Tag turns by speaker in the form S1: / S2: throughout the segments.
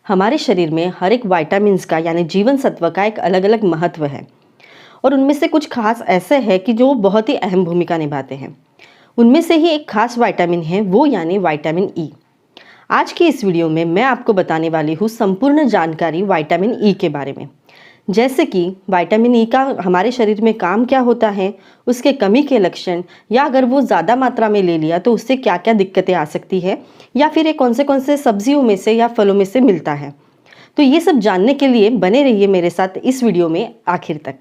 S1: हमारे शरीर में हर एक विटामिन्स का यानी जीवन सत्व का एक अलग अलग महत्व है और उनमें से कुछ खास ऐसे हैं कि जो बहुत ही अहम भूमिका निभाते हैं। उनमें से ही एक खास विटामिन है वो यानी विटामिन ई। आज की इस वीडियो में मैं आपको बताने वाली हूँ संपूर्ण जानकारी विटामिन ई के बारे में, जैसे कि विटामिन ई का हमारे शरीर में काम क्या होता है, उसके कमी के लक्षण, या अगर वो ज़्यादा मात्रा में ले लिया तो उससे क्या क्या दिक्कतें आ सकती है, या फिर ये कौन से सब्जियों में से या फलों में से मिलता है। तो ये सब जानने के लिए बने रहिए मेरे साथ इस वीडियो में आखिर तक।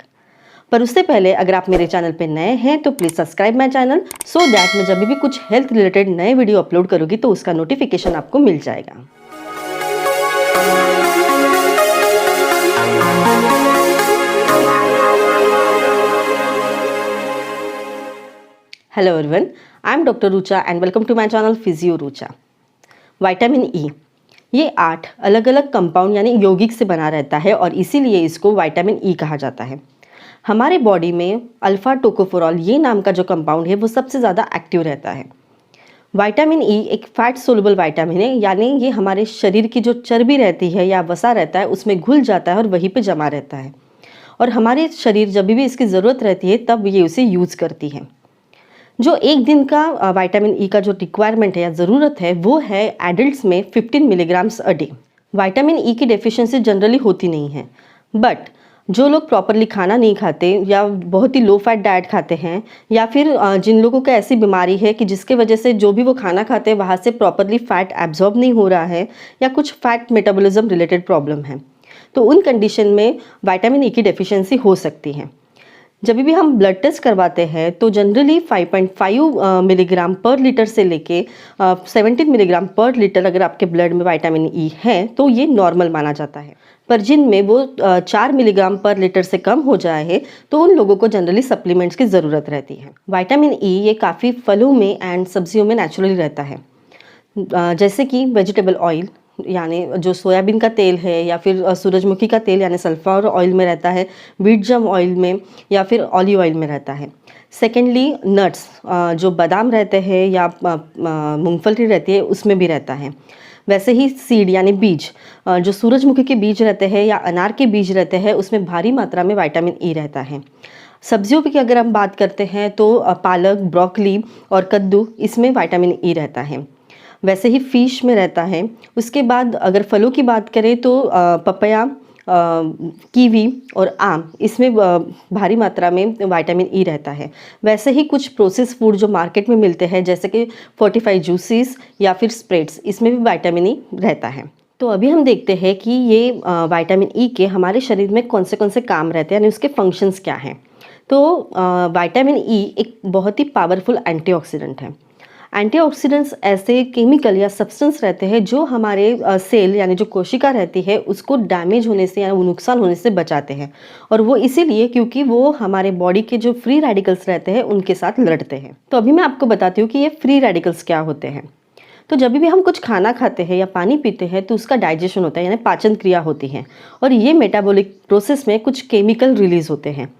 S1: पर उससे पहले अगर आप मेरे चैनल पे नए हैं तो please subscribe my channel so that मैं जब भी कुछ हेल्थ रिलेटेड नए वीडियो अपलोड करूँगी तो उसका नोटिफिकेशन आपको मिल जाएगा। Hello everyone, I am doctor Rucha and welcome to my channel physio Rucha. Vitamin E ये 8 अलग अलग कंपाउंड यानी यौगिक से बना रहता है और इसीलिए इसको विटामिन ई कहा जाता है। हमारे बॉडी में अल्फा टोकोफेरॉल ये नाम का जो कंपाउंड है वो सबसे ज़्यादा एक्टिव रहता है। विटामिन ई एक फैट सोलुबल विटामिन है, यानी ये हमारे शरीर की जो चर्बी रहती है या वसा रहता है उसमें घुल जाता है और वहीं पे जमा रहता है, और हमारे शरीर जब भी इसकी ज़रूरत रहती है तब ये उसे यूज़ करती है। जो एक दिन का विटामिन ई का जो रिक्वायरमेंट है या ज़रूरत है वो है एडल्ट्स में 15 milligrams a day. Vitamin E की डेफिशिएंसी जनरली होती नहीं है, बट जो लोग प्रॉपरली खाना नहीं खाते या बहुत ही लो फैट डाइट खाते हैं, या फिर जिन लोगों को ऐसी बीमारी है कि जिसके वजह से जो भी वो खाना खाते हैं वहाँ से प्रॉपरली फैट एब्जॉर्ब नहीं हो रहा है, या कुछ फैट मेटाबॉलिज्म रिलेटेड प्रॉब्लम है, तो उन कंडीशन में विटामिन ई की डेफिशिएंसी हो सकती है। जब भी हम ब्लड टेस्ट करवाते हैं तो जनरली 5.5 मिलीग्राम पर लीटर से लेके 17 मिलीग्राम पर लीटर अगर आपके ब्लड में विटामिन ई है तो ये नॉर्मल माना जाता है। पर जिनमें वो 4 मिलीग्राम पर लीटर से कम हो जाए है तो उन लोगों को जनरली सप्लीमेंट्स की ज़रूरत रहती है। विटामिन ई ये काफ़ी फलों में एंड सब्जियों में नेचुरली रहता है, जैसे कि वेजिटेबल ऑयल यानी जो सोयाबीन का तेल है, या फिर सूरजमुखी का तेल यानी सल्फर ऑयल में रहता है, व्हीट जम ऑयल में, या फिर ऑलिव ऑयल में रहता है। सेकेंडली नट्स जो बादाम रहते हैं या मूंगफली रहती है उसमें भी रहता है। वैसे ही सीड यानी बीज जो सूरजमुखी के बीज रहते हैं या अनार के बीज रहते हैं उसमें भारी मात्रा में विटामिन ई रहता है। सब्जियों की अगर हम बात करते हैं तो पालक, ब्रोकली और कद्दू, इसमें विटामिन ई रहता है। वैसे ही फिश में रहता है। उसके बाद अगर फलों की बात करें तो पपाया, कीवी और आम, इसमें भारी मात्रा में विटामिन ई रहता है। वैसे ही कुछ प्रोसेस फूड जो मार्केट में मिलते हैं जैसे कि फोर्टिफाइड जूसेस या फिर स्प्रेड्स, इसमें भी विटामिन ई रहता है। तो अभी हम देखते हैं कि ये विटामिन ई के हमारे शरीर में कौन से काम रहते हैं यानी उसके फंक्शंस क्या हैं। तो विटामिन ई एक बहुत ही पावरफुल एंटीऑक्सीडेंट है। एंटीऑक्सीडेंट्स ऐसे केमिकल या सब्सटेंस रहते हैं जो हमारे सेल यानी जो कोशिका रहती है उसको डैमेज होने से या नुकसान होने से बचाते हैं, और वो इसीलिए क्योंकि वो हमारे बॉडी के जो फ्री रेडिकल्स रहते हैं उनके साथ लड़ते हैं। तो अभी मैं आपको बताती हूँ कि ये फ्री रेडिकल्स क्या होते हैं। तो जब भी हम कुछ खाना खाते हैं या पानी पीते हैं तो उसका डाइजेशन होता है यानी पाचन क्रिया होती है, और ये मेटाबॉलिक प्रोसेस में कुछ केमिकल रिलीज होते हैं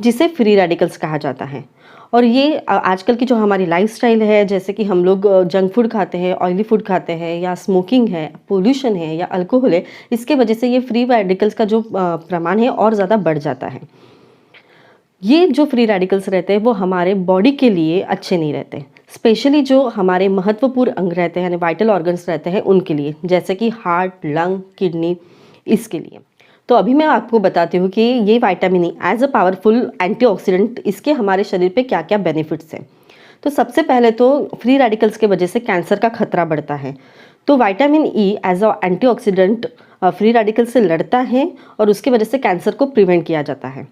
S1: जिसे फ्री रेडिकल्स कहा जाता है। और ये आजकल की जो हमारी लाइफस्टाइल है, जैसे कि हम लोग जंक फूड खाते हैं, ऑयली फूड खाते हैं, या स्मोकिंग है, पोल्यूशन है, या अल्कोहल है, इसके वजह से ये फ्री रेडिकल्स का जो प्रमाण है और ज़्यादा बढ़ जाता है। ये जो फ्री रेडिकल्स रहते हैं वो हमारे बॉडी के लिए अच्छे नहीं रहते, स्पेशली जो हमारे महत्वपूर्ण अंग रहते हैं यानी वाइटल ऑर्गन्स रहते हैं उनके लिए, जैसे कि हार्ट, लंग, किडनी, इसके लिए। तो अभी मैं आपको बताती हूँ कि ये vitamin E as a powerful antioxidant इसके हमारे शरीर पे क्या क्या बेनिफिट्स हैं। तो सबसे पहले तो फ्री रेडिकल्स के वजह से कैंसर का खतरा बढ़ता है। तो vitamin E as a antioxidant free radical से लड़ता है और उसकी वजह से कैंसर को प्रिवेंट किया जाता है।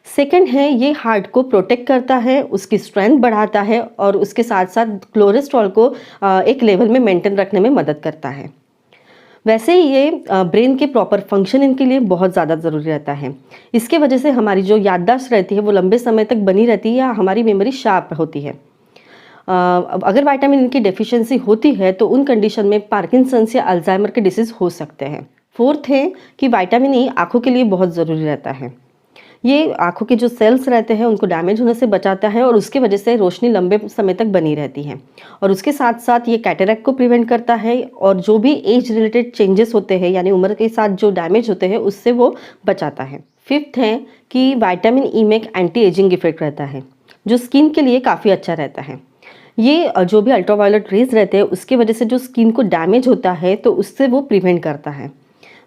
S1: सेकेंड है, ये हार्ट को प्रोटेक्ट करता है, उसकी स्ट्रेंथ बढ़ाता है, और उसके साथ साथ कोलेस्ट्रॉल को एक लेवल में मेंटेन रखने में मदद करता है। वैसे ही ये ब्रेन के प्रॉपर फंक्शनिंग के लिए बहुत ज़्यादा ज़रूरी रहता है। इसके वजह से हमारी जो याददाश्त रहती है वो लंबे समय तक बनी रहती है, या हमारी मेमोरी शार्प होती है। अगर विटामिन ई की डेफिशिएंसी होती है तो उन कंडीशन में पार्किंसंस या अल्जाइमर के डिसीज़ हो सकते हैं। फोर्थ है कि विटामिन ई आँखों के लिए बहुत ज़रूरी रहता है। ये आँखों के जो सेल्स रहते हैं उनको डैमेज होने से बचाता है और उसकी वजह से रोशनी लंबे समय तक बनी रहती है। और उसके साथ साथ ये कैटरेक्ट को प्रिवेंट करता है और जो भी एज रिलेटेड चेंजेस होते हैं यानी उम्र के साथ जो डैमेज होते हैं उससे वो बचाता है। फिफ्थ है कि विटामिन ई में एक एंटी एजिंग इफेक्ट रहता है जो स्किन के लिए काफ़ी अच्छा रहता है। ये जो भी अल्ट्रावायलेट रेज रहते हैं उसके वजह से जो स्किन को डैमेज होता है तो उससे वो प्रिवेंट करता है।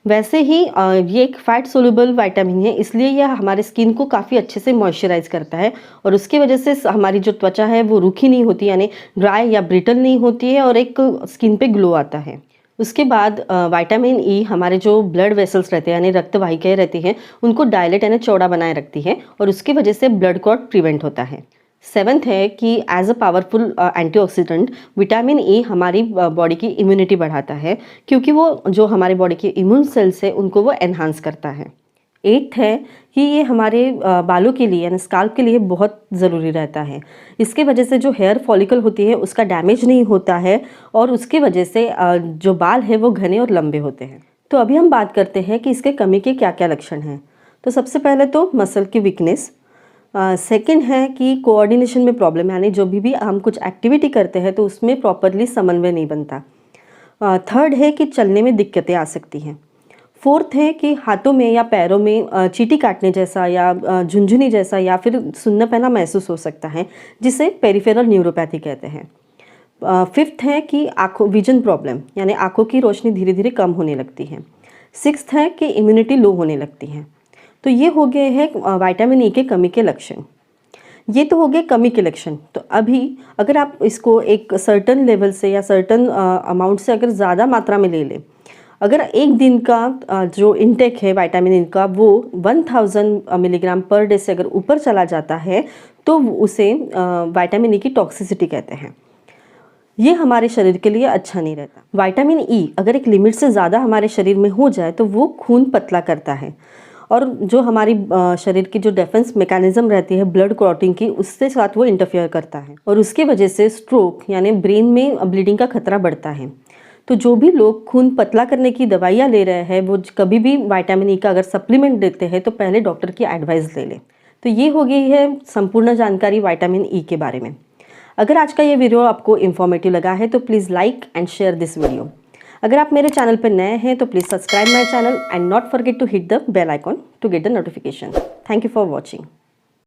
S1: वैसे ही ये एक फैट सोल्यूबल विटामिन है, इसलिए यह हमारे स्किन को काफ़ी अच्छे से मॉइस्चराइज करता है और उसकी वजह से हमारी जो त्वचा है वो रूखी नहीं होती यानी ड्राई या ब्रिटल नहीं होती है और एक स्किन पे ग्लो आता है। उसके बाद विटामिन ई हमारे जो ब्लड वेसल्स रहते हैं यानी रक्त वाहिकाएँ रहती हैं उनको डायलेट यानी चौड़ा बनाए रखती है और उसकी वजह से ब्लड क्लॉट प्रिवेंट होता है। सेवन्थ है कि as a powerful antioxidant vitamin E हमारी बॉडी की इम्यूनिटी बढ़ाता है क्योंकि वो जो हमारे बॉडी के इम्यून सेल्स है उनको वो एनहांस करता है। एट्थ है कि ये हमारे बालों के लिए यानी स्काल्प के लिए बहुत ज़रूरी रहता है। इसके वजह से जो हेयर फॉलिकल होती है उसका डैमेज नहीं होता है और उसकी वजह से जो बाल है वो घने और लंबे होते हैं। तो अभी हम बात करते हैं कि इसके कमी के क्या क्या लक्षण हैं। तो सबसे पहले तो मसल की वीकनेस, सेकंड है कि कोऑर्डिनेशन में प्रॉब्लम यानी जो भी हम कुछ एक्टिविटी करते हैं तो उसमें प्रॉपरली समन्वय नहीं बनता। थर्ड है कि चलने में दिक्कतें आ सकती हैं। फोर्थ है कि हाथों में या पैरों में चींटी काटने जैसा या झुनझुनी जैसा या फिर सुन्नापना महसूस हो सकता है जिसे पेरिफेरल न्यूरोपैथी कहते हैं। फिफ्थ है कि आँखों विजन प्रॉब्लम यानी आँखों की रोशनी धीरे धीरे कम होने लगती है। सिक्स्थ है कि इम्यूनिटी लो होने लगती है। तो ये हो गए हैं विटामिन ई के कमी के लक्षण। ये तो हो गए कमी के लक्षण। तो अभी अगर आप इसको एक सर्टन लेवल से या सर्टन अमाउंट से अगर ज़्यादा मात्रा में ले लें, अगर एक दिन का जो इनटेक है विटामिन ई का वो 1000 मिलीग्राम पर डे से अगर ऊपर चला जाता है तो उसे विटामिन ई की टॉक्सिसिटी कहते हैं। ये हमारे शरीर के लिए अच्छा नहीं रहता। विटामिन ई अगर एक लिमिट से ज़्यादा हमारे शरीर में हो जाए तो वो खून पतला करता है और जो हमारी शरीर की जो डिफेंस मैकेनिज्म रहती है ब्लड क्लॉटिंग की उससे साथ वो इंटरफेयर करता है और उसकी वजह से स्ट्रोक यानी ब्रेन में ब्लीडिंग का खतरा बढ़ता है। तो जो भी लोग खून पतला करने की दवाइयाँ ले रहे हैं वो कभी भी विटामिन ई का अगर सप्लीमेंट देते हैं तो पहले डॉक्टर की एडवाइस ले लें। तो ये हो गई है संपूर्ण जानकारी विटामिन ई के बारे में। अगर आज का ये वीडियो आपको इन्फॉर्मेटिव लगा है तो please like and share this video. अगर आप मेरे चैनल पर नए हैं तो please subscribe my channel and not forget to hit the bell icon to get the notification. Thank you for watching.